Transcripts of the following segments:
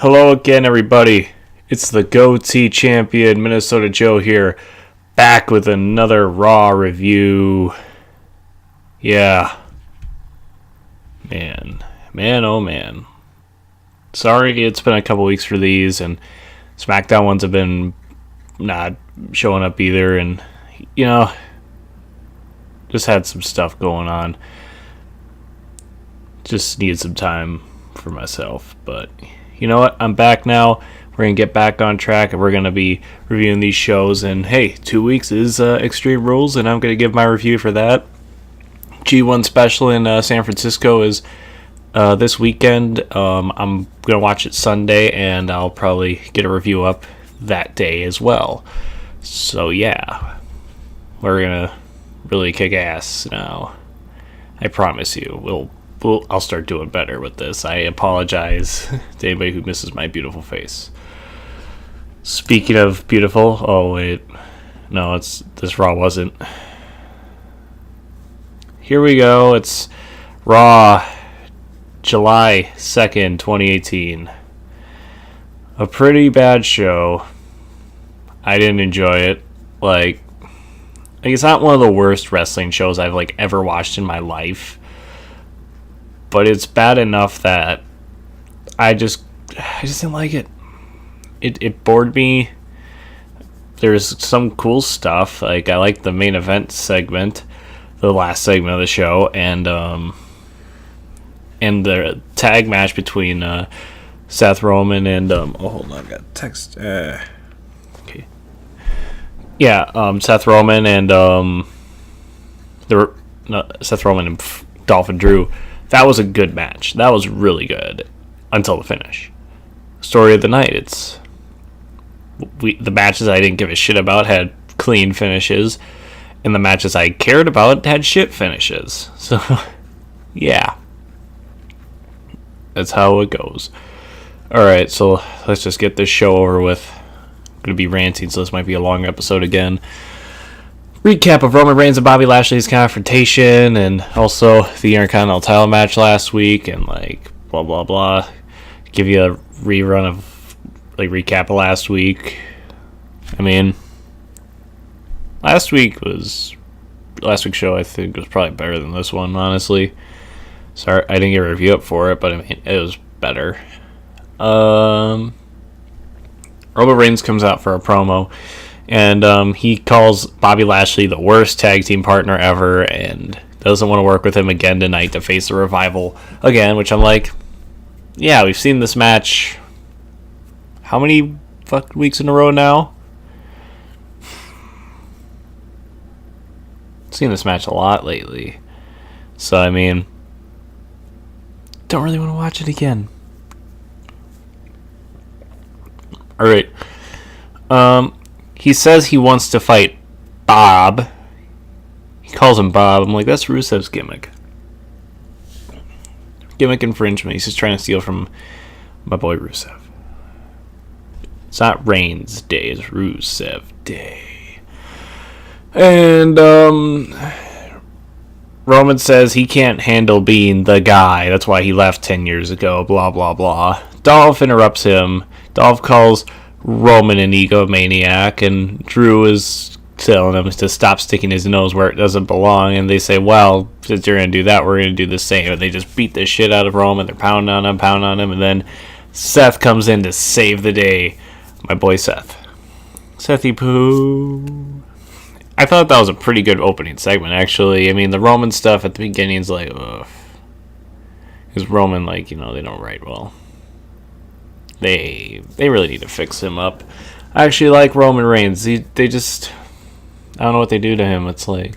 Hello again, everybody. It's the Goatee Champion, Minnesota Joe here, back with another Raw review. Yeah. Man, oh man. Sorry it's been a couple weeks for these, and SmackDown ones have been not showing up either, and, just had some stuff going on. Just needed some time for myself, but you know what? I'm back now. We're going to get back on track, and we're going to be reviewing these shows. And hey, 2 weeks is Extreme Rules, and I'm going to give my review for that. G1 Special in San Francisco is this weekend. I'm going to watch it Sunday, and I'll probably get a review up that day as well. So yeah, we're going to really kick ass now. I promise you. I'll start doing better with this. I apologize to anybody who misses my beautiful face. Speaking of beautiful, oh wait, no, this Raw wasn't. Here we go. It's Raw, July 2nd, 2018. A pretty bad show. I didn't enjoy it. Like it's not one of the worst wrestling shows I've ever watched in my life. But it's bad enough that I just didn't like it. It bored me. There's some cool stuff. I like the main event segment, the last segment of the show, and the tag match between Seth Roman and hold on, I got a text. Okay. Yeah, Seth Roman and Seth Roman and Dolph and Drew. That was a good match. That was really good until the finish. Story of the night. The matches I didn't give a shit about had clean finishes, and the matches I cared about had shit finishes. So, yeah. That's how it goes. Alright, so let's just get this show over with. I'm going to be ranting, so this might be a long episode again. Recap of Roman Reigns and Bobby Lashley's confrontation, and also the Intercontinental title match last week, and blah blah blah. Give you a rerun of recap of last week. I mean, last week's show I think was probably better than this one, honestly. Sorry I didn't get a review up for it, but I mean it was better. Roman Reigns comes out for a promo. And he calls Bobby Lashley the worst tag team partner ever and doesn't want to work with him again tonight to face the Revival again, which I'm like, yeah, we've seen this match how many weeks in a row now? Seen this match a lot lately. So, I mean, don't really want to watch it again. Alright. He says he wants to fight Bob. He calls him Bob. I'm like, that's Rusev's gimmick. Gimmick infringement. He's just trying to steal from my boy Rusev. It's not Reigns Day, it's Rusev Day. And Roman says he can't handle being the guy. That's why he left 10 years ago. Blah, blah, blah. Dolph interrupts him. Dolph calls Roman an egomaniac, and Drew is telling him to stop sticking his nose where it doesn't belong, and they say, well, since you're going to do that, we're going to do the same. And they just beat the shit out of Roman. They're pounding on him, and then Seth comes in to save the day. My boy Seth. Sethy Poo. I thought that was a pretty good opening segment, actually. I mean, the Roman stuff at the beginning is ugh. Because Roman, they don't write well. They really need to fix him up. I actually like Roman Reigns. They just, I don't know what they do to him. It's I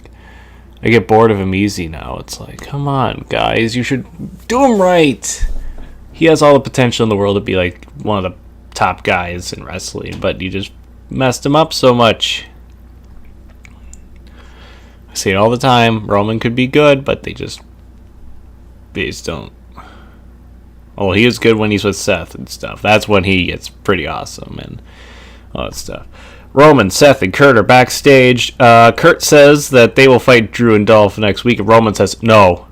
get bored of him easy now. It's come on, guys, you should do him right. He has all the potential in the world to be one of the top guys in wrestling, but you just messed him up so much. I say it all the time. Roman could be good, but they just don't. Oh, he is good when he's with Seth and stuff. That's when he gets pretty awesome and all that stuff. Roman, Seth, and Kurt are backstage. Kurt says that they will fight Drew and Dolph next week, and Roman says, no.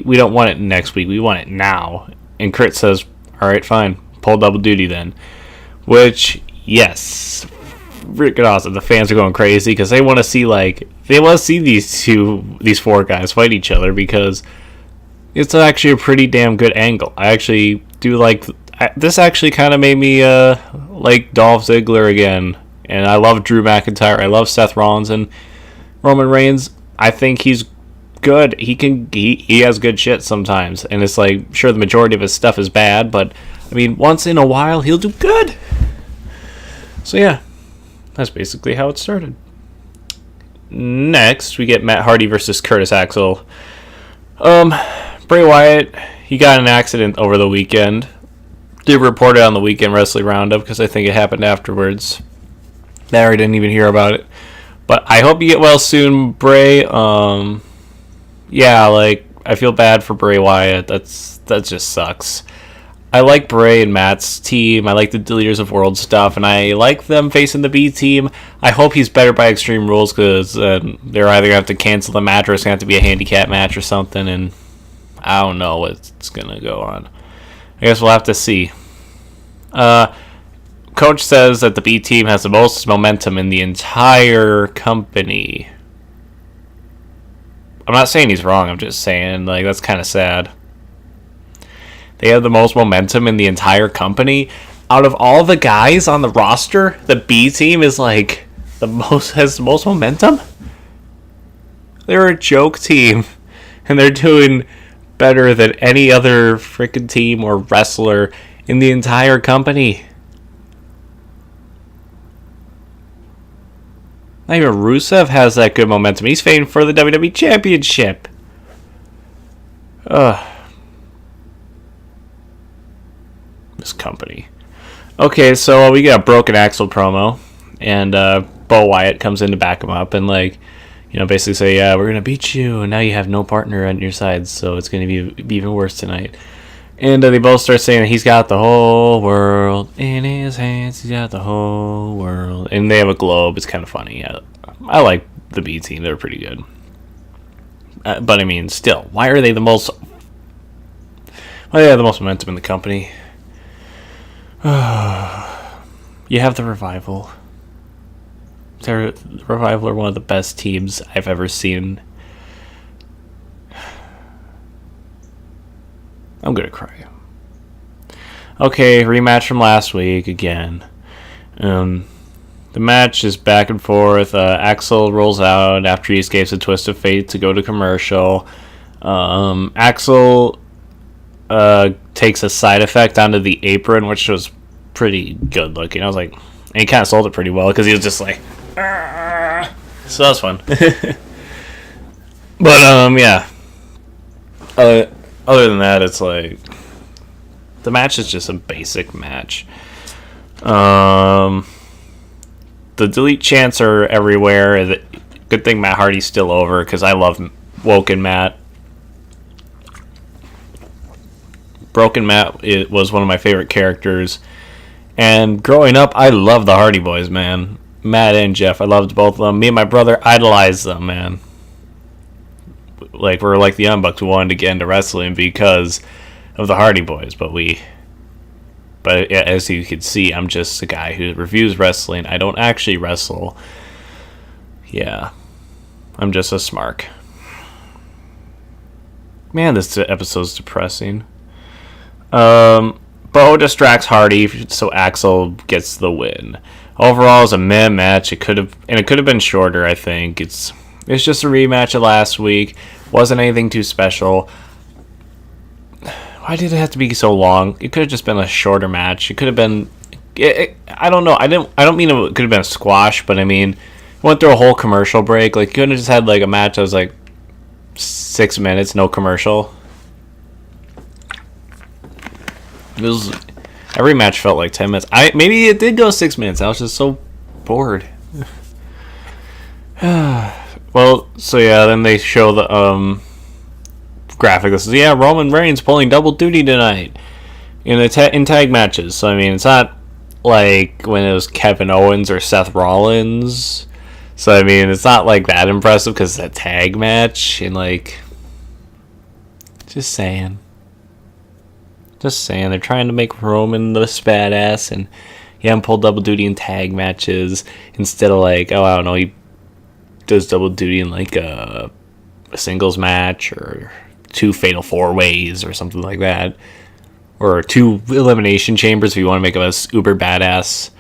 We don't want it next week. We want it now. And Kurt says, All right, fine. Pull double duty then. Which, yes, freaking awesome. The fans are going crazy because they want to see these four guys fight each other because it's actually a pretty damn good angle. I actually do like this. Actually, kind of made me like Dolph Ziggler again, and I love Drew McIntyre. I love Seth Rollins and Roman Reigns. I think he's good. He has good shit sometimes, and it's like, sure, the majority of his stuff is bad, but I mean, once in a while he'll do good. So yeah, that's basically how it started. Next, we get Matt Hardy versus Curtis Axel. Bray Wyatt, he got in an accident over the weekend. Did report it on the Weekend Wrestling Roundup because I think it happened afterwards. Larry didn't even hear about it. But I hope you get well soon, Bray. Yeah, like, I feel bad for Bray Wyatt. That just sucks. I like Bray and Matt's team. I like the Leaders of World stuff, and I like them facing the B team. I hope he's better by Extreme Rules because they're either going to have to cancel the match or it's going to have to be a handicap match or something, and I don't know what's going to go on. I guess we'll have to see. Coach says that the B team has the most momentum in the entire company. I'm not saying he's wrong. I'm just saying, like, that's kind of sad. They have the most momentum in the entire company. Out of all the guys on the roster, the B team is like has the most momentum. They're a joke team, and they're doing better than any other freaking team or wrestler in the entire company. Not even Rusev has that good momentum. He's fighting for the WWE Championship. This company. Okay, so we get a Broken Axel promo, and Bo Wyatt comes in to back him up, and basically say, yeah, we're gonna beat you, and now you have no partner on your side, so it's gonna be even worse tonight. And they both start saying that he's got the whole world in his hands. He's got the whole world, and they have a globe. It's kind of funny. I like the B team; they're pretty good. But I mean, still, why are they the most? Well, they have the most momentum in the company. You have the Revival. The Revival are one of the best teams I've ever seen. I'm gonna cry. Okay, rematch from last week again. The match is back and forth. Axel rolls out after he escapes a twist of fate to go to commercial. Axel takes a side effect onto the apron, which was pretty good looking. I was like, and he kind of sold it pretty well because he was just like, argh. So that was fun. But yeah. Other than that, it's like the match is just a basic match. The delete chants are everywhere. Good thing Matt Hardy's still over because I love Woken Matt. Broken Matt was one of my favorite characters. And growing up, I loved the Hardy Boys, man. Matt and Jeff, I loved both of them. Me and my brother idolized them, man. Like, we're like the Young Bucks. We wanted to get into wrestling because of the Hardy Boys. But as you can see, I'm just a guy who reviews wrestling. I don't actually wrestle. Yeah. I'm just a smark. Man, this episode's depressing. Bo distracts Hardy, so Axel gets the win. Overall, it's a meh match. It could have been shorter. I think it's just a rematch of last week. Wasn't anything too special. Why did it have to be so long? It could have just been a shorter match. It could have been. I don't know. I don't mean it could have been a squash, but I mean, went through a whole commercial break. Like, you could have just had like a match that was like 6 minutes, no commercial. Every match felt like 10 minutes. Maybe it did go 6 minutes. I was just so bored. Well, so yeah, then they show the graphic that says, yeah, Roman Reigns pulling double duty tonight in tag matches. So I mean, it's not like when it was Kevin Owens or Seth Rollins. So I mean, it's not like that impressive because it's a tag match, and like, just saying. Just saying, they're trying to make Roman this badass, and he haven't pulled double duty in tag matches instead of like, oh, I don't know, he does double duty in like a singles match or 2 fatal 4-ways or something like that, or 2 elimination chambers if you want to make him a uber badass.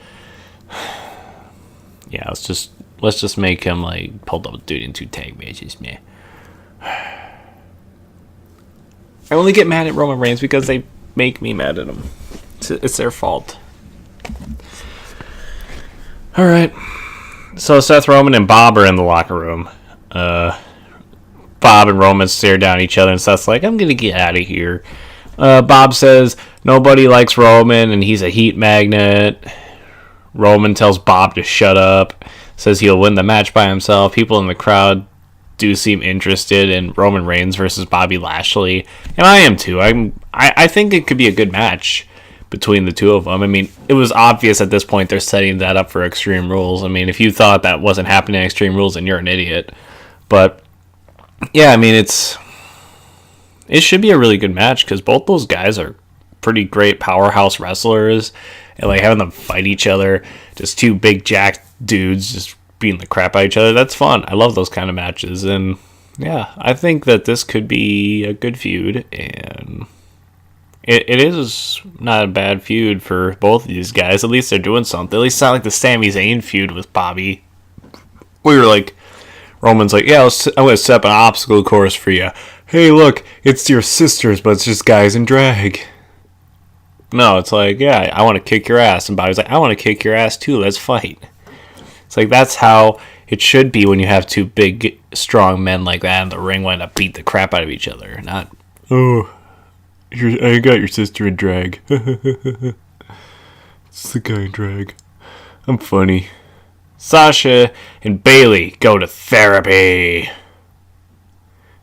Yeah, let's just make him like pull double duty in 2 tag matches, man. I only get mad at Roman Reigns because they make me mad at him. It's their fault. All right. So Seth Roman and Bob are in the locker room. Bob and Roman stare down at each other, and Seth's like, I'm going to get out of here. Bob says nobody likes Roman, and he's a heat magnet. Roman tells Bob to shut up, says he'll win the match by himself. People in the crowd do seem interested in Roman Reigns versus Bobby Lashley, and I am too. I think it could be a good match between the two of them. I mean, it was obvious at this point they're setting that up for Extreme Rules. I mean, if you thought that wasn't happening in Extreme Rules, then you're an idiot. But yeah, I mean, it should be a really good match because both those guys are pretty great powerhouse wrestlers, and like having them fight each other, just 2 big jacked dudes just beating the crap out of each other. That's fun. I love those kind of matches, and yeah, I think that this could be a good feud, and it is not a bad feud for both of these guys. At least they're doing something. At least it's not like the Sami Zayn feud with Bobby. We were like, Roman's like, yeah, I'm going to set up an obstacle course for you. Hey, look, it's your sisters, but it's just guys in drag. No, it's like, yeah, I want to kick your ass. And Bobby's like, I want to kick your ass too. Let's fight. It's like, that's how it should be when you have 2 big, strong men like that in the ring wanting to beat the crap out of each other. Not, oh, I got your sister in drag. It's the guy in drag. I'm funny. Sasha and Bailey go to therapy.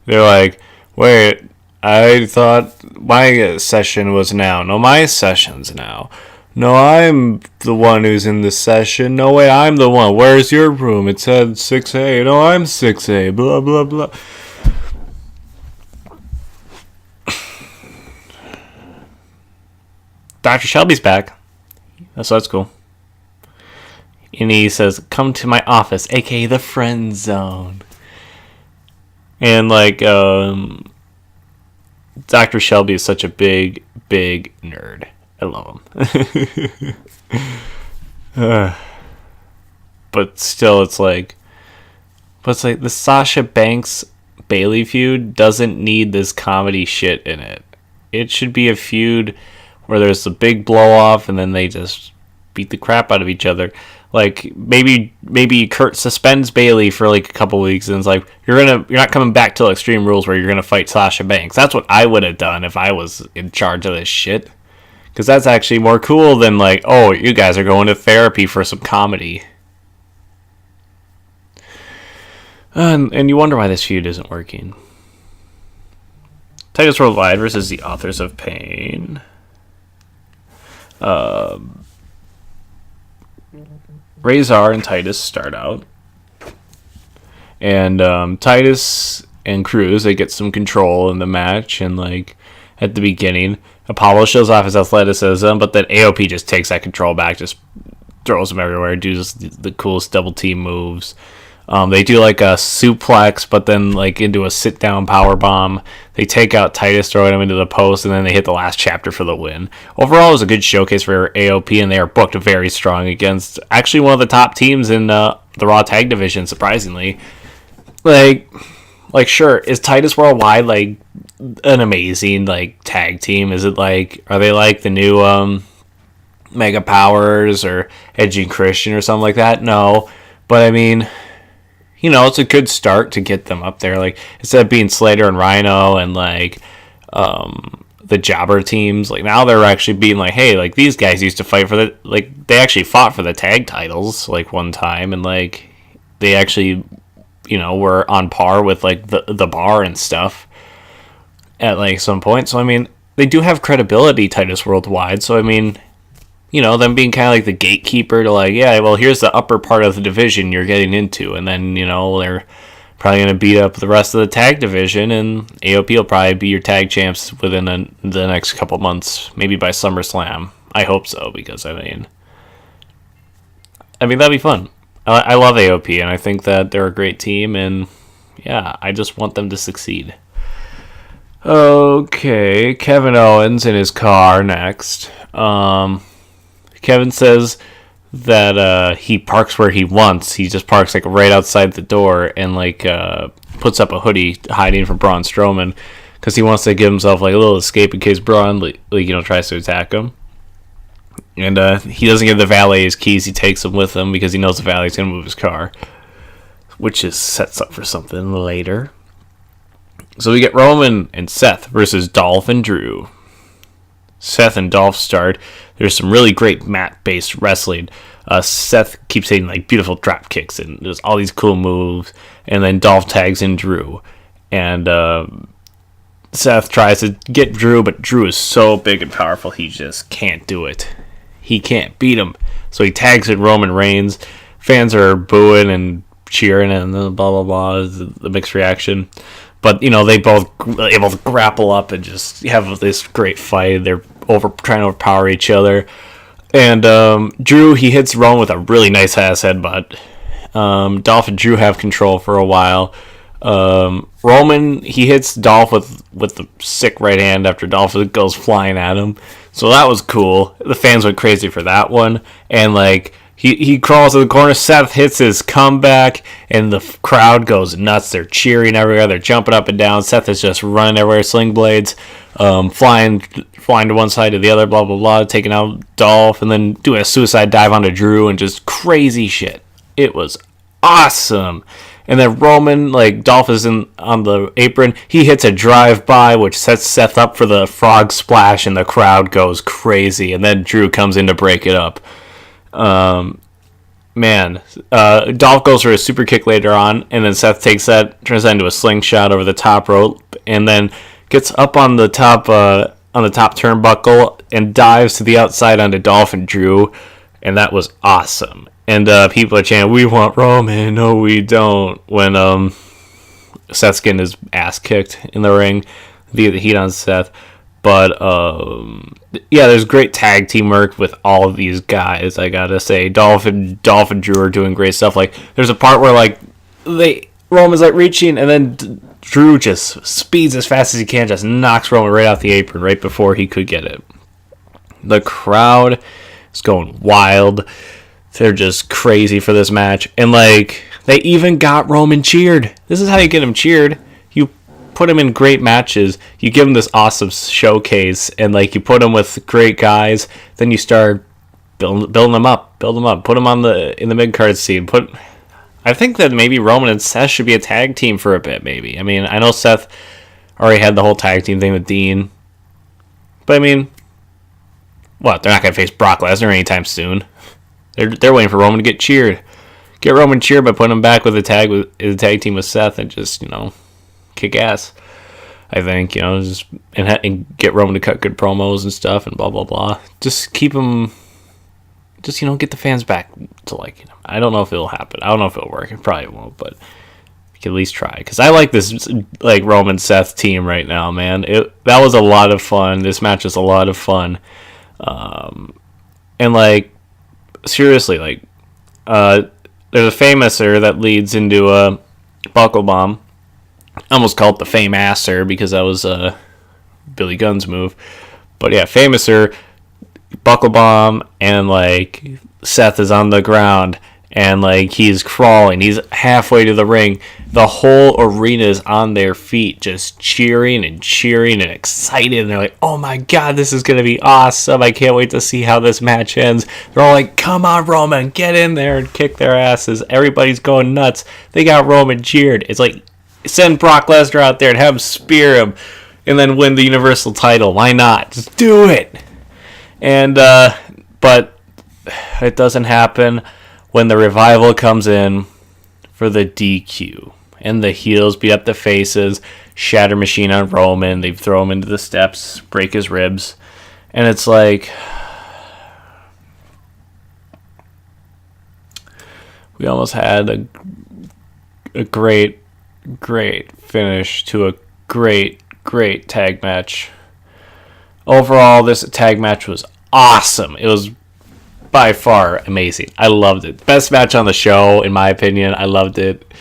They're like, wait, I thought my session was now. No, my session's now. No, I'm the one who's in the session. No, wait, I'm the one. Where's your room? It said 6A. No, I'm 6A. Blah, blah, blah. Dr. Shelby's back. So that's cool. And he says, come to my office, a.k.a. the friend zone. And, like, Dr. Shelby is such a big, big nerd. I love him. But still, it's like the Sasha Banks Bailey feud doesn't need this comedy shit in it. It should be a feud where there's a big blow off and then they just beat the crap out of each other. Like maybe Kurt suspends Bailey for like a couple weeks and it's like you're not coming back till Extreme Rules where you're gonna fight Sasha Banks. That's what I would have done if I was in charge of this shit. Because that's actually more cool than like, oh, you guys are going to therapy for some comedy. And you wonder why this feud isn't working. Titus Worldwide versus the Authors of Pain. Razor and Titus start out. And Titus and Cruz, they get some control in the match. And like at the beginning, Apollo shows off his athleticism, but then AOP just takes that control back, just throws him everywhere, does the coolest double team moves. They do like a suplex, but then like into a sit down power bomb. They take out Titus, throw him into the post, and then they hit the last chapter for the win. Overall, it was a good showcase for AOP, and they are booked very strong against actually one of the top teams in the Raw Tag Division. Surprisingly, like sure, is Titus Worldwide like an amazing like tag team? Is it like, are they like the new Mega Powers or Edge and Christian or something like that? No, but I mean, you know, it's a good start to get them up there. Like, instead of being Slater and Rhino and, like, the jobber teams, like, now they're actually being like, hey, like, these guys used to fight for the, like, they actually fought for the tag titles, like, one time, and, like, they actually, you know, were on par with, like, the bar and stuff at, like, some point. So, I mean, they do have credibility, Titus Worldwide, so, I mean, you know, them being kind of like the gatekeeper to like, yeah, well, here's the upper part of the division you're getting into. And then, you know, they're probably going to beat up the rest of the tag division, and AOP will probably be your tag champs within the next couple months, maybe by SummerSlam. I hope so, because I mean that'd be fun. I love AOP, and I think that they're a great team, and yeah, I just want them to succeed. Okay, Kevin Owens in his car next. Kevin says that he parks where he wants. He just parks like right outside the door and like puts up a hoodie hiding from Braun Strowman because he wants to give himself like a little escape in case Braun tries to attack him. And he doesn't give the valet his keys. He takes them with him because he knows the valet's gonna move his car, which sets up for something later. So we get Roman and Seth versus Dolph and Drew. Seth and Dolph start. There's some really great mat-based wrestling. Seth keeps hitting like beautiful drop kicks and there's all these cool moves. And then Dolph tags in Drew. And Seth tries to get Drew, but Drew is so big and powerful he just can't do it. He can't beat him. So he tags in Roman Reigns. Fans are booing and cheering and blah, blah, blah. The mixed reaction. But, they both able to grapple up and just have this great fight. They're trying to overpower each other. And Drew, he hits Roman with a really nice-ass headbutt. Dolph and Drew have control for a while. Roman, he hits Dolph with the sick right hand after Dolph goes flying at him. So that was cool. The fans went crazy for that one. And, he crawls to the corner. Seth hits his comeback, and the crowd goes nuts. They're cheering everywhere. They're jumping up and down. Seth is just running everywhere, sling blades, flying to one side to the other, blah, blah, blah, taking out Dolph, and then doing a suicide dive onto Drew, and just crazy shit. It was awesome. And then Roman, Dolph is on the apron. He hits a drive-by, which sets Seth up for the frog splash, and the crowd goes crazy. And then Drew comes in to break it up. Dolph goes for a super kick later on, and then Seth takes that, turns that into a slingshot over the top rope, and then gets up on the top turnbuckle and dives to the outside onto Dolph and Drew, and that was awesome. And people are chanting, "We want Roman, no we don't," when Seth's getting his ass kicked in the ring, the heat on Seth. But, there's great tag teamwork with all of these guys, I gotta say. Dolph and Drew are doing great stuff. There's a part where, Roman's, reaching, and then Drew just speeds as fast as he can, just knocks Roman right off the apron right before he could get it. The crowd is going wild. They're just crazy for this match. And, they even got Roman cheered. This is how you get him cheered. You put him in great matches, you give him this awesome showcase, and you put him with great guys, then you start building them up, put them in the mid-card scene. I think that maybe Roman and Seth should be a tag team for a bit, maybe. I mean, I know Seth already had the whole tag team thing with Dean, but I mean, what, they're not going to face Brock Lesnar anytime soon. They're waiting for Roman to get cheered. Get Roman cheered by putting him back with a tag team with Seth and just, kick ass. I think, and get Roman to cut good promos and stuff and blah, blah, blah. Just keep him, get the fans back to liking him. I don't know if it'll happen. I don't know if it'll work. It probably won't, but you can at least try. Because I like this, Roman Seth team right now, man. That was a lot of fun. This match was a lot of fun. And, seriously, there's a famouser that leads into a buckle bomb. I almost called it the Fame-asser because that was Billy Gunn's move. But yeah, Famouser, buckle bomb, and Seth is on the ground and he's crawling. He's halfway to the ring. The whole arena is on their feet, just cheering and excited. And they're like, "Oh my God, this is gonna be awesome! I can't wait to see how this match ends." They're all like, "Come on, Roman, get in there and kick their asses!" Everybody's going nuts. They got Roman cheered. It's send Brock Lesnar out there and have him spear him, and then win the Universal title. Why not? Just do it. And but it doesn't happen when the Revival comes in for the DQ. And the heels beat up the faces, shatter machine on Roman. They throw him into the steps, break his ribs. And it's we almost had a great great finish to a great tag match. Overall, this tag match was awesome. It was by far amazing. I loved it. Best match on the show, in my opinion. I loved it.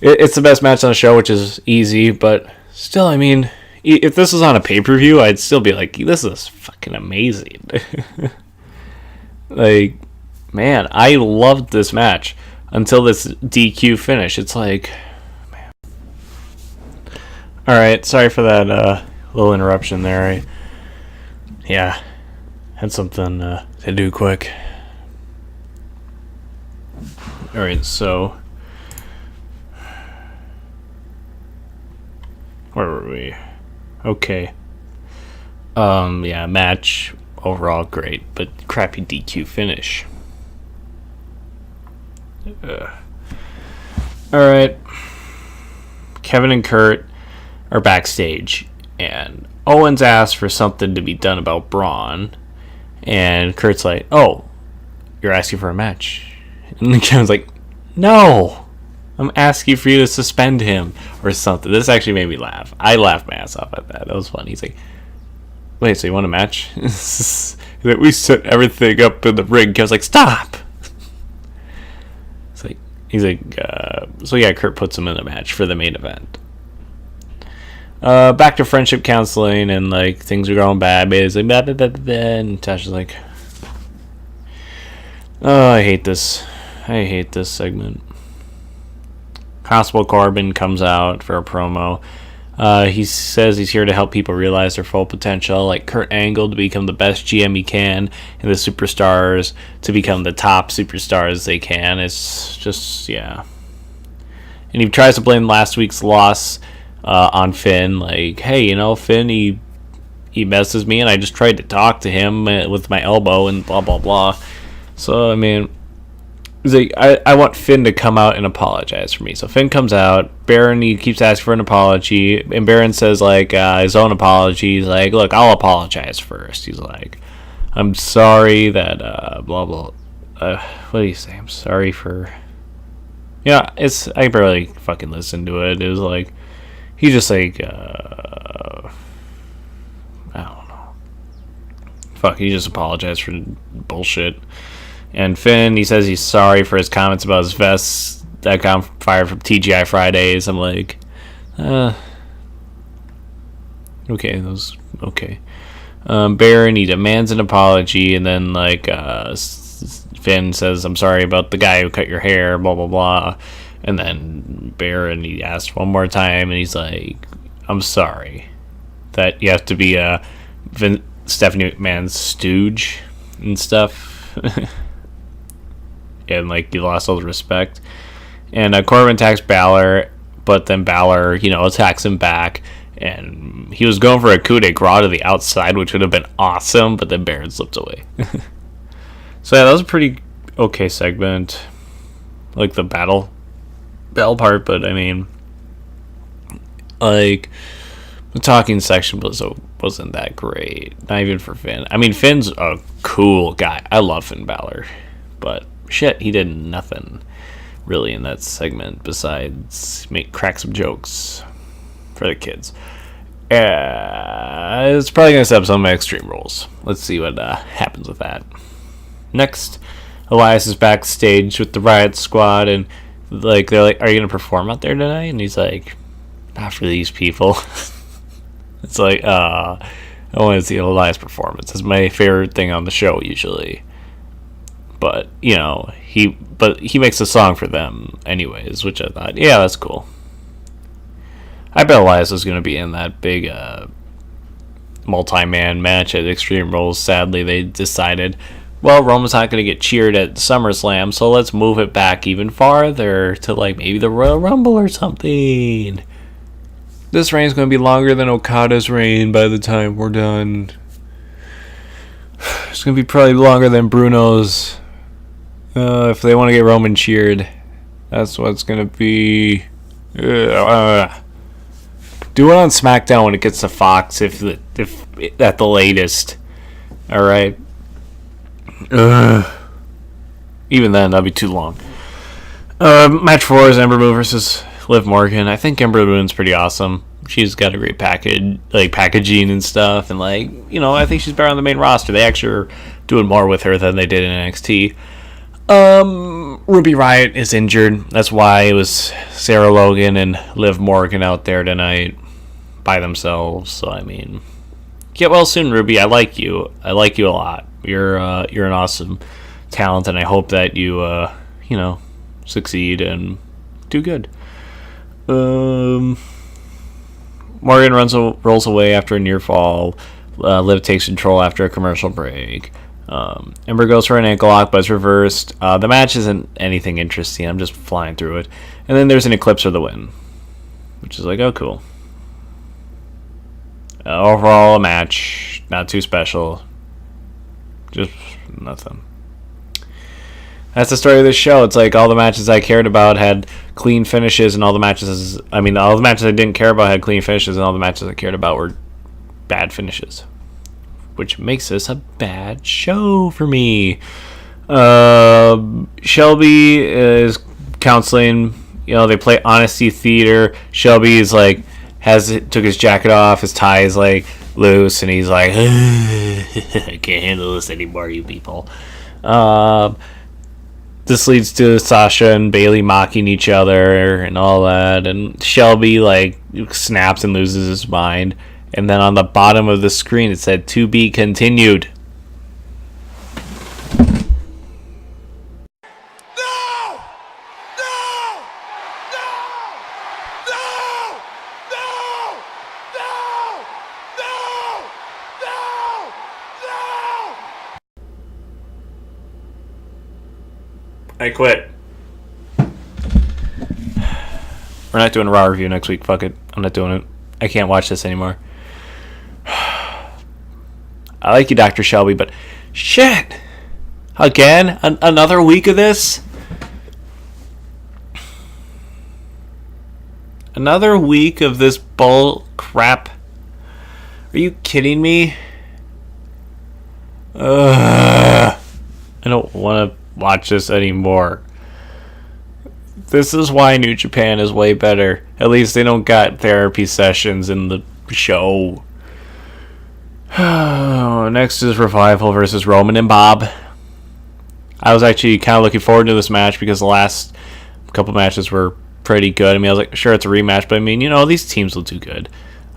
It's the best match on the show, which is easy, but still, I mean, if this was on a pay-per-view, I'd still be like, this is fucking amazing. Like, man, I loved this match until this DQ finish. It's like, man. Alright, sorry for that little interruption there. Yeah, had something to do quick. Alright, so where were we? Okay. Yeah, match overall great, but crappy DQ finish. Alright. Kevin and Kurt are backstage, and Owens asks for something to be done about Braun, and Kurt's like, "Oh, you're asking for a match?" And Kevin's like, "No, I'm asking for you to suspend him or something." This actually made me laugh. I laughed my ass off at that. That was funny. He's like, "Wait, so you want a match?" He's like, "We set everything up in the ring." Kevin's like, "Stop." He's like, so yeah, Kurt puts him in a match for the main event. Back to friendship counseling, and like things are going bad. He's like, blah, blah, blah, blah, and Tasha's like, "Oh, I hate this segment." Constable Corbin comes out for a promo. He says he's here to help people realize their full potential, like Kurt Angle to become the best GM he can, and the superstars to become the top superstars they can. It's just, yeah. And he tries to blame last week's loss on Finn, like, "Hey, Finn, he messes me, and I just tried to talk to him with my elbow, and blah, blah, blah." So, I mean, he's like, I want Finn to come out and apologize for me. So Finn comes out. Baron, he keeps asking for an apology, and Baron says like his own apology. He's like, "Look, I'll apologize first." He's like, "I'm sorry that blah blah." What do you say? "I'm sorry for." Yeah, I barely fucking listened to it. It was like he just like I don't know. Fuck, he just apologized for bullshit. And Finn, he says he's sorry for his comments about his vests that got fired from TGI Fridays. I'm like, okay, okay. Baron, he demands an apology, and then like Finn says, "I'm sorry about the guy who cut your hair," blah blah blah. And then Baron, he asks one more time, and he's like, "I'm sorry that you have to be Stephanie McMahon's stooge and stuff." And like you lost all the respect. And Corbin attacks Balor, but then Balor, attacks him back, and he was going for a coup de grace to the outside, which would have been awesome, but then Baron slipped away. So yeah, that was a pretty okay segment, like the battle part, but I mean, like the talking section wasn't that great, not even for Finn. I mean, Finn's a cool guy. I love Finn Balor, but shit, he did nothing really in that segment besides crack some jokes for the kids. It's probably gonna set up some Extreme Rules. Let's see what happens with that. Next, Elias is backstage with the Riot Squad, and like they're like, "Are you gonna perform out there tonight?" And he's like, "Not for these people." It's like, I want to see Elias' performance. It's my favorite thing on the show usually. But he makes a song for them anyways, which I thought, yeah, that's cool. I bet Elias is going to be in that big multi-man match at Extreme Rules. Sadly, they decided, well, Roman's not going to get cheered at SummerSlam, so let's move it back even farther to like maybe the Royal Rumble or something. This reign's going to be longer than Okada's reign by the time we're done. It's going to be probably longer than Bruno's. If they want to get Roman cheered, that's what it's going to be. Do it on SmackDown when it gets to Fox, if at the latest. All right. Even then, that'd be too long. Match 4 is Ember Moon versus Liv Morgan. I think Ember Moon's pretty awesome. She's got a great packaging and stuff, and I think she's better on the main roster. They actually are doing more with her than they did in NXT. Ruby Riott is injured. That's why it was Sarah Logan and Liv Morgan out there tonight by themselves. So get well soon, Ruby. I like you. I like you a lot. You're an awesome talent, and I hope that you succeed and do good. Morgan rolls away after a near fall. Liv takes control after a commercial break. Ember goes for an ankle lock, but it's reversed. The match isn't anything interesting. I'm just flying through it. And then there's an Eclipse for the win, which is like, oh, cool. Overall, a match, not too special. Just nothing. That's the story of this show. It's like all the matches I cared about had clean finishes, and all the matches I didn't care about had clean finishes, and all the matches I cared about were bad finishes, which makes this a bad show for me. Shelby is counseling. They play honesty theater. Shelby is took his jacket off, his tie is loose, and he's like, I can't handle this anymore, you people. This leads to Sasha and Bayley mocking each other and all that, and Shelby snaps and loses his mind, and then on the bottom of the screen it said to be continued. I quit. We're not doing a Raw review next week. Fuck it. I'm not doing it. I can't watch this anymore. I like you, Dr. Shelby, but shit. Again? Another week of this? Another week of this bull crap? Are you kidding me? I don't want to watch this anymore. This is why New Japan is way better. At least they don't got therapy sessions in the show. Next is Revival versus Roman and Bob. I was actually kind of looking forward to this match because the last couple matches were pretty good. I was like, sure, it's a rematch, but these teams will do good.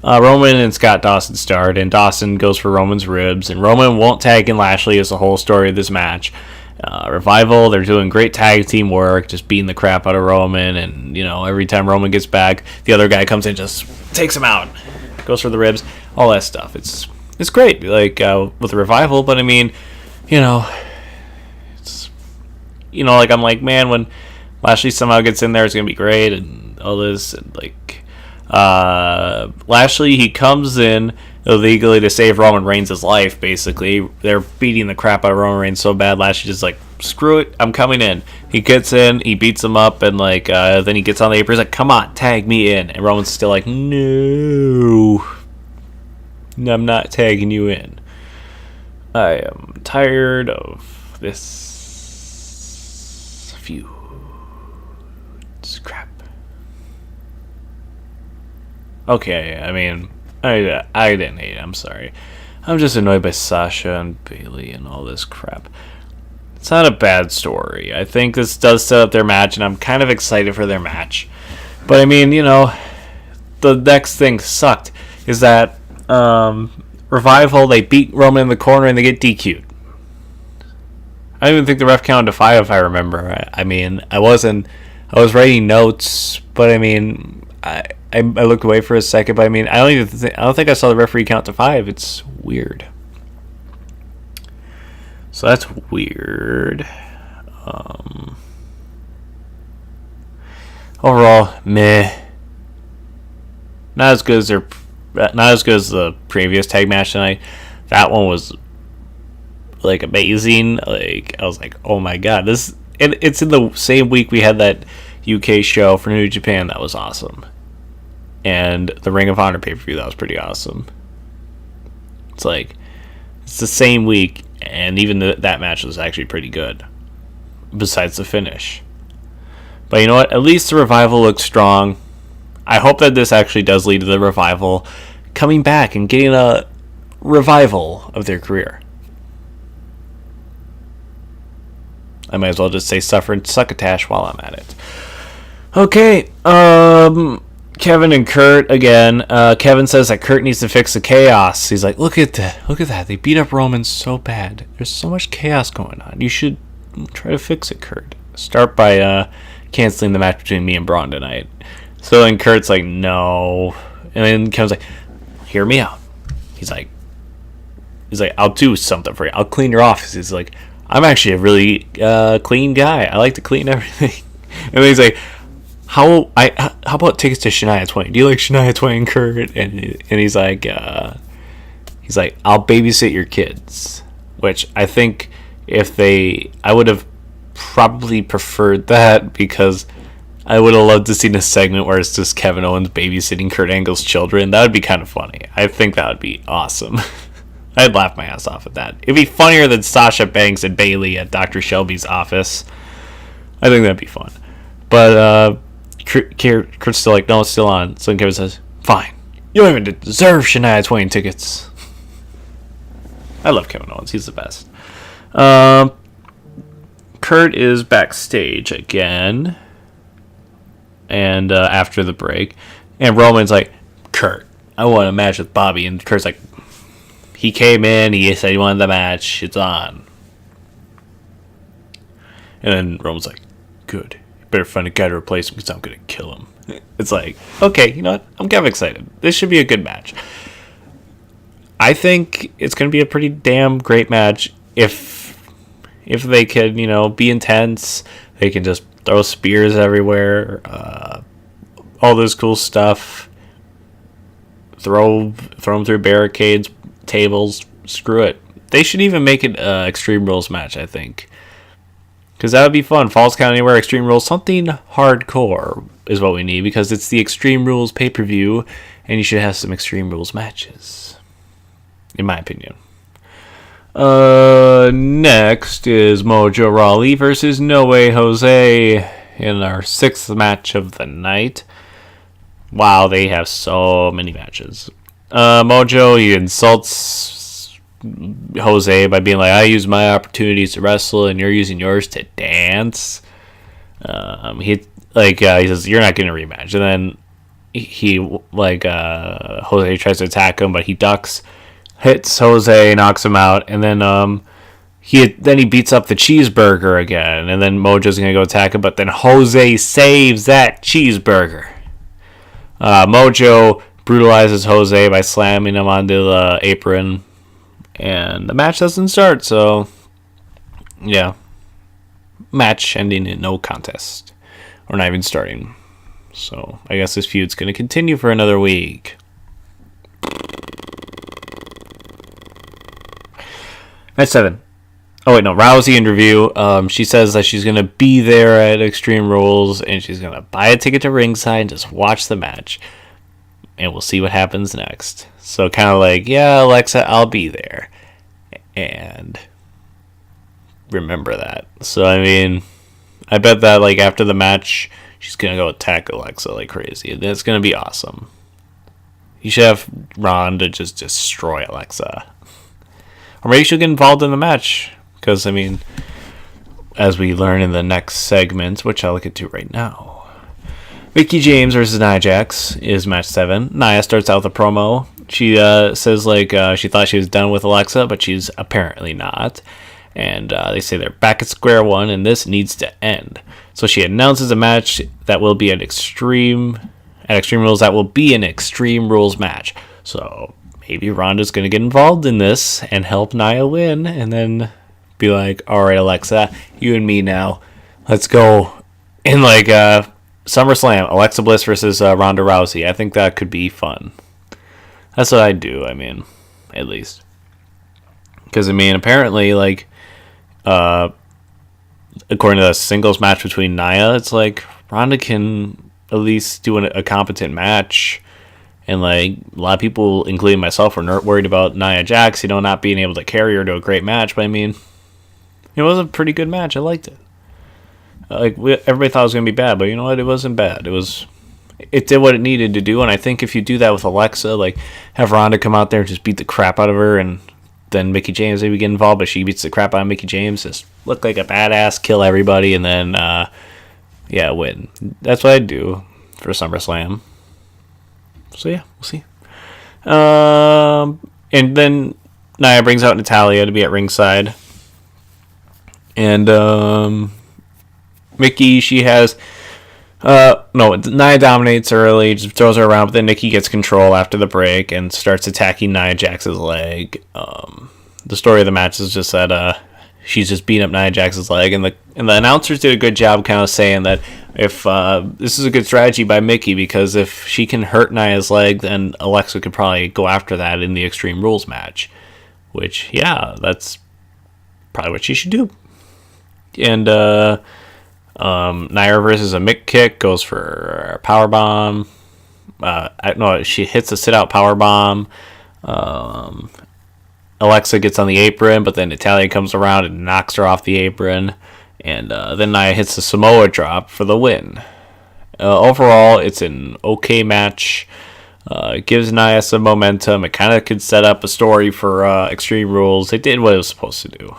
Roman and Scott Dawson start, and Dawson goes for Roman's ribs, and Roman won't tag in Lashley is the whole story of this match. Revival, they're doing great tag team work, just beating the crap out of Roman, and every time Roman gets back, the other guy comes in, just takes him out, goes for the ribs, all that stuff. It's great, with the Revival, but it's I'm like, man, when Lashley somehow gets in there, it's gonna be great, and all this, and Lashley, he comes in illegally to save Roman Reigns' life, basically. They're beating the crap out of Roman Reigns so bad, Lashley just screw it, I'm coming in. He gets in, he beats him up, and then he gets on the apron, he's like, come on, tag me in. And Roman's still like, no, I'm not tagging you in. I am tired of this feud. It's crap. Okay, I didn't hate it, I'm sorry. I'm just annoyed by Sasha and Bayley and all this crap. It's not a bad story. I think this does set up their match, and I'm kind of excited for their match. But the next thing sucked is that Revival, they beat Roman in the corner and they get DQ'd. I don't even think the ref counted to 5 if I remember. I was writing notes, but I looked away for a second, but I don't think I saw the referee count to 5. It's weird. So that's weird. Overall, meh. Not as good as the previous tag match tonight. That one was amazing. I was like, oh my god, this. And it's in the same week we had that UK show for New Japan that was awesome. And the Ring of Honor pay-per-view, that was pretty awesome. It's the same week, and even that match was actually pretty good, besides the finish. But you know what? At least the Revival looks strong. I hope that this actually does lead to the Revival coming back and getting a revival of their career. I might as well just say succotash while I'm at it. Okay, Kevin and Kurt again. Kevin says that Kurt needs to fix the chaos. He's like, look at that. They beat up Roman so bad. There's so much chaos going on. You should try to fix it, Kurt. Start by canceling the match between me and Braun tonight. So then Kurt's like, no. And then Kevin's like, hear me out. He's like, I'll do something for you. I'll clean your office. He's like, I'm actually a really clean guy. I like to clean everything. And then he's like, how about tickets to Shania Twain? Do you like Shania Twain, Kurt? And he's like, I'll babysit your kids. Which I think I would have probably preferred that, because I would have loved to see a segment where it's just Kevin Owens babysitting Kurt Angle's children. That would be kind of funny. I think that would be awesome. I'd laugh my ass off at that. It'd be funnier than Sasha Banks and Bayley at Dr. Shelby's office. I think that'd be fun. But Kurt's still like, no, it's still on. So Kevin says, fine. You don't even deserve Shania Twain tickets. I love Kevin Owens. He's the best. Kurt is backstage again. And after the break. And Roman's like, Kurt, I want a match with Bobby. And Kurt's like, he came in, he said he wanted the match, it's on. And then Roman's like, good. You better find a guy to replace him, because I'm going to kill him. It's like, okay, you know what? I'm kind of excited. This should be a good match. I think it's going to be a pretty damn great match if they can, be intense. They can just throw spears everywhere. All this cool stuff. Throw them through barricades, tables. Screw it. They should even make it an Extreme Rules match, I think. Because that would be fun. Falls Count Anywhere, Extreme Rules. Something hardcore is what we need, because it's the Extreme Rules pay-per-view, and you should have some Extreme Rules matches. In my opinion. Next is Mojo Rawley versus No Way Jose in our 6th match of the night. Wow, they have so many matches. Mojo, he insults Jose by being like, I use my opportunities to wrestle and you're using yours to dance. He says, you're not getting a rematch. And then Jose tries to attack him, but he ducks, hits Jose, knocks him out, and then he beats up the cheeseburger again, and then Mojo's gonna go attack him, but then Jose saves that cheeseburger. Mojo brutalizes Jose by slamming him onto the apron, and the match doesn't start, so yeah. Match ending in no contest. Or not even starting. So I guess this feud's going to continue for another week. Match 7. Oh wait, no, Rousey interview. She says that she's going to be there at Extreme Rules, and she's going to buy a ticket to ringside and just watch the match. And we'll see what happens next. So kind of like, yeah, Alexa, I'll be there. And remember that. So, I mean, I bet that, after the match, she's going to go attack Alexa like crazy. And it's going to be awesome. You should have Ronda just destroy Alexa. Or maybe she'll get involved in the match. Because, I mean, as we learn in the next segment, which I'll get to right now. Mickie James versus Nia Jax is match 7. Nia starts out with a promo. She says, she thought she was done with Alexa, but she's apparently not. And they say they're back at square one, and this needs to end. So she announces a match that will be at Extreme Rules. That will be an Extreme Rules match. So maybe Ronda's going to get involved in this and help Nia win, and then be like, all right, Alexa, you and me now. Let's go. In SummerSlam, Alexa Bliss versus Ronda Rousey. I think that could be fun. That's what I'd do, at least. Because, apparently, according to the singles match between Nia, it's Ronda can at least do a competent match. And, a lot of people, including myself, were worried about Nia Jax, not being able to carry her to a great match. But, it was a pretty good match. I liked it. Everybody thought it was going to be bad, but you know what? It wasn't bad. It was it did what it needed to do. And I think if you do that with Alexa, like have Ronda come out there and just beat the crap out of her, and then Mickie James maybe get involved, but she beats the crap out of Mickie James, just look like a badass, kill everybody, and then win. That's what I'd do for SummerSlam. So yeah, we'll see. And then Nia brings out Natalya to be at ringside. And Mickie, she has Nia dominates early, just throws her around, but then Nikki gets control after the break and starts attacking Nia Jax's leg. The story of the match is just that she's just beating up Nia Jax's leg, and the announcers did a good job kind of saying that if this is a good strategy by Mickie, because if she can hurt Nia's leg, then Alexa could probably go after that in the Extreme Rules match, which, yeah, that's probably what she should do. And Nia reverses a Mick kick, goes for a power bomb. She hits a sit-out power bomb. Alexa gets on the apron, but then Natalya comes around and knocks her off the apron. And then Nia hits the Samoa drop for the win. Overall, it's an okay match. It gives Nia some momentum. It kind of could set up a story for Extreme Rules. It did what it was supposed to do.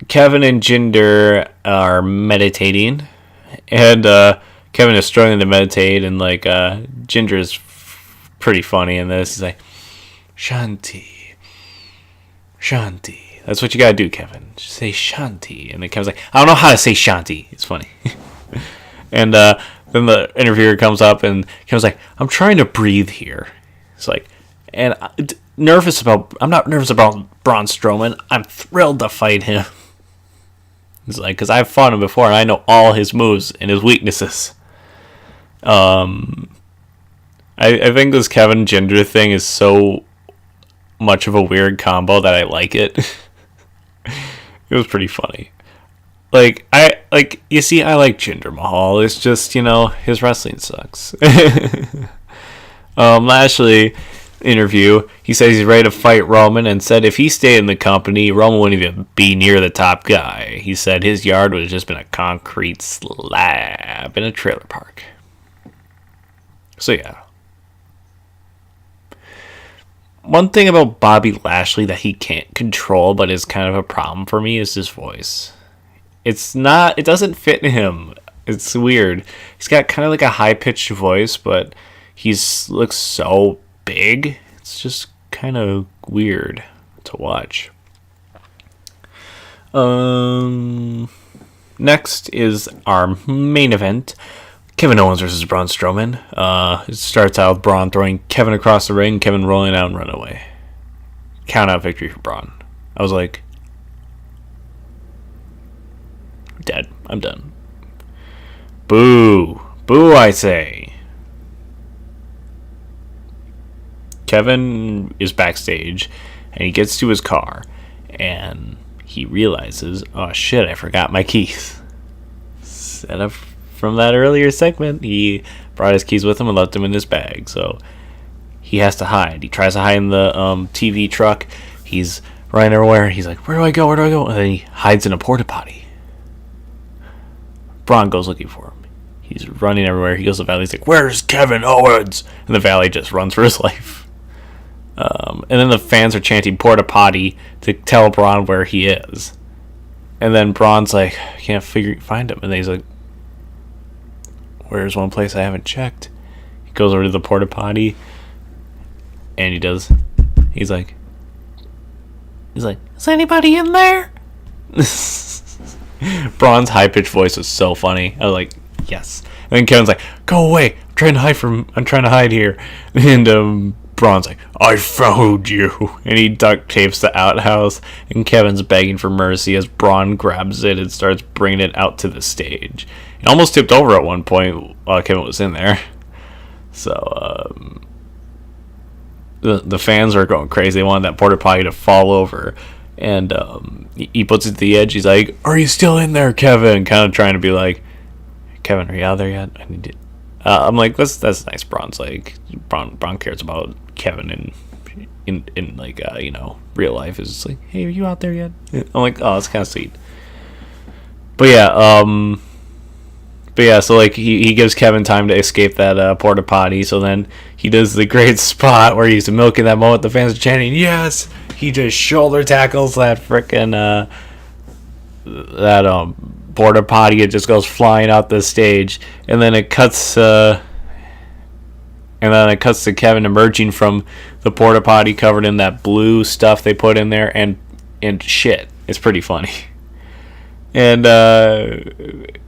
Kevin and Jinder are meditating, and Kevin is struggling to meditate, and Jinder is pretty funny in this. He's like, Shanti, Shanti. That's what you gotta do, Kevin. Just say Shanti. And then Kevin's like, I don't know how to say Shanti. It's funny. And then the interviewer comes up, and Kevin's like, I'm trying to breathe here. It's like, and I'm not nervous about Braun Strowman. I'm thrilled to fight him. It's like, because I've fought him before, and I know all his moves and his weaknesses. I think this Kevin Jinder thing is so much of a weird combo that I like it. It was pretty funny. I like Jinder Mahal. It's just, his wrestling sucks. Lashley interview, he says he's ready to fight Roman, and said if he stayed in the company, Roman wouldn't even be near the top guy. He said his yard would have just been a concrete slab in a trailer park. So yeah. One thing about Bobby Lashley that he can't control but is kind of a problem for me is his voice. It doesn't fit him. It's weird. He's got kind of like a high-pitched voice, but he looks so big. It's just kind of weird to watch. Next is our main event. Kevin Owens versus Braun Strowman. It starts out with Braun throwing Kevin across the ring, Kevin rolling out and run away. Count out victory for Braun. I was like, dead. I'm done. Boo. Boo, I say. Kevin is backstage, and he gets to his car, and he realizes, oh shit, I forgot my keys. Set up from that earlier segment, he brought his keys with him and left them in his bag, so he has to hide. He tries to hide in the TV truck. He's running everywhere. He's like, where do I go? And then he hides in a porta potty. Braun goes looking for him. He's running everywhere. He goes to the valley. He's like, where's Kevin Owens? And the valley just runs for his life. And then the fans are chanting porta potty to tell Braun where he is. And then Braun's like, I can't find him. And then he's like, where's one place I haven't checked? He goes over to the porta potty, and he's like, is anybody in there? Braun's high-pitched voice was so funny. I was like, yes. And then Kevin's like, go away. I'm trying to hide here. And Braun's like, I found you. And he duct tapes the outhouse, and Kevin's begging for mercy as Braun grabs it and starts bringing it out to the stage. It almost tipped over at one point while Kevin was in there. So, the fans are going crazy. They want that porta potty to fall over. And he puts it to the edge. He's like, are you still in there, Kevin? Kind of trying to be like, Kevin, are you out there yet? I need to... I'm like, that's nice. Braun's like, Braun cares about Kevin in real life. Is just like, hey, are you out there yet? I'm like, oh, that's kind of sweet. But yeah, But yeah, so like he gives Kevin time to escape that porta potty. So then he does the great spot where he's milking that moment. The fans are chanting, "Yes!" He just shoulder tackles that frickin' porta potty. It just goes flying out the stage, and then it cuts. And then it cuts to Kevin emerging from the porta potty covered in that blue stuff they put in there, and shit. It's pretty funny. And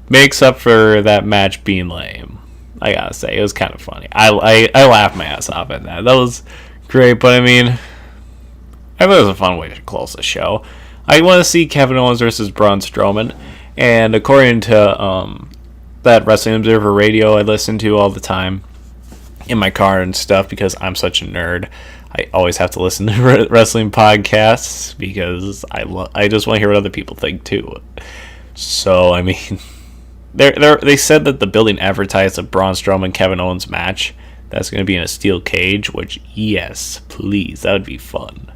makes up for that match being lame. I gotta say, it was kind of funny. I laughed my ass off at that. That was great, but I mean, I thought it was a fun way to close the show. I want to see Kevin Owens versus Braun Strowman, and according to that Wrestling Observer Radio I listen to all the time in my car and stuff, because I'm such a nerd, I always have to listen to wrestling podcasts because I just want to hear what other people think too. So I mean, they said that the building advertised a Braun Strowman Kevin Owens match that's going to be in a steel cage. Which, yes, please, that would be fun.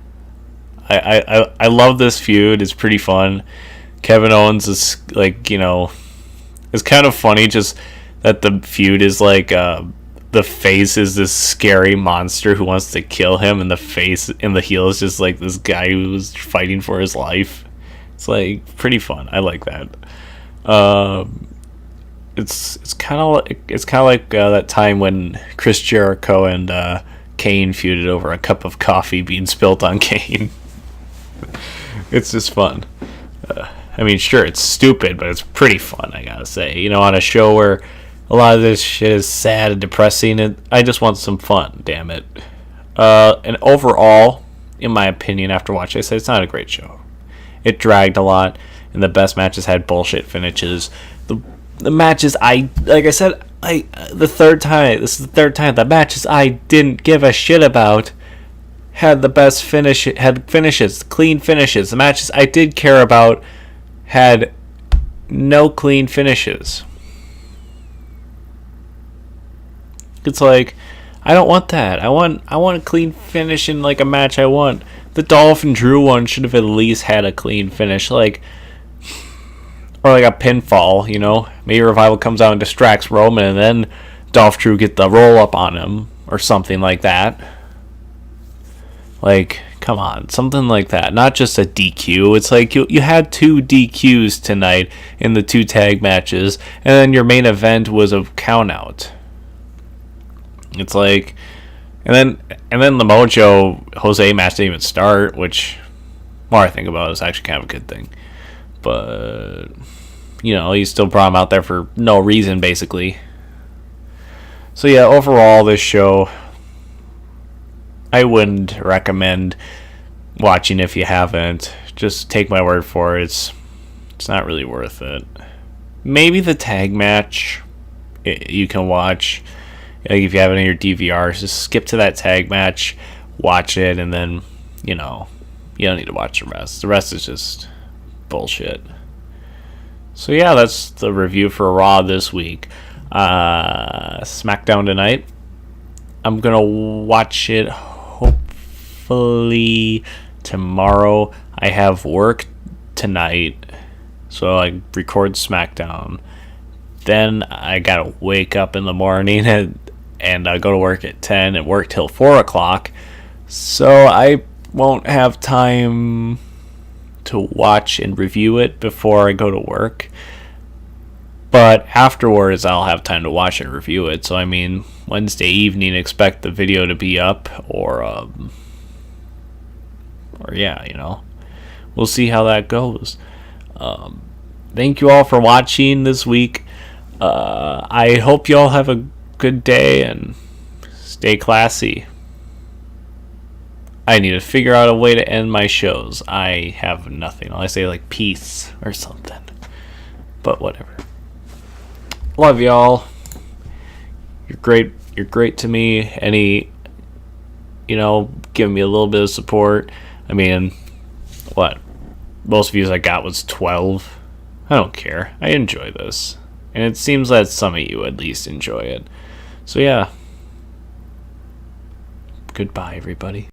I love this feud. It's pretty fun. Kevin Owens is like, you know, it's kind of funny just that the feud is like the face is this scary monster who wants to kill him, and the face and the heel is just like this guy who's fighting for his life. It's like pretty fun. I like that. It's kind of like that time when Chris Jericho and Kane feuded over a cup of coffee being spilt on Kane. It's just fun. I mean, sure, it's stupid, but it's pretty fun, I gotta say. You know, on a show where a lot of this shit is sad and depressing, I just want some fun, damn it. And overall, in my opinion, after watching, I said it's not a great show. It dragged a lot, and the best matches had bullshit finishes. The matches the third time, the matches I didn't give a shit about had the best finishes, clean finishes. The matches I did care about had no clean finishes. It's like, I don't want that. I want a clean finish in like a match I want. The Dolph and Drew one should have at least had a clean finish, like, or like a pinfall, you know? Maybe Revival comes out and distracts Roman, and then Dolph Drew get the roll up on him or something like that. Like, come on, something like that. Not just a DQ. It's like you had 2 DQs tonight in the 2 tag matches, and then your main event was a count out. It's like, and then the Mojo Jose match didn't even start, which, more I think about it, is actually kind of a good thing. But, you know, you still brought him out there for no reason, basically. So yeah, overall, this show, I wouldn't recommend watching if you haven't. Just take my word for it. It's not really worth it. Maybe the tag match you can watch. Like if you have it in your DVRs, just skip to that tag match, watch it, and then, you know, you don't need to watch the rest. The rest is just bullshit. So yeah, that's the review for Raw this week. SmackDown tonight. I'm gonna watch it hopefully tomorrow. I have work tonight, so I record SmackDown. Then I gotta wake up in the morning and I go to work at 10 and work till 4 o'clock. So I won't have time to watch and review it before I go to work. But afterwards, I'll have time to watch and review it. So, I mean, Wednesday evening, expect the video to be up, or yeah, you know, we'll see how that goes. Thank you all for watching this week. I hope you all have a good day and stay classy. I need to figure out a way to end my shows. I have nothing. I say like peace or something. But whatever. Love y'all. You're great. You're great to me. Any, you know, give me a little bit of support. I mean, what? Most views I got was 12. I don't care. I enjoy this. And it seems that some of you at least enjoy it. So yeah. Goodbye, everybody.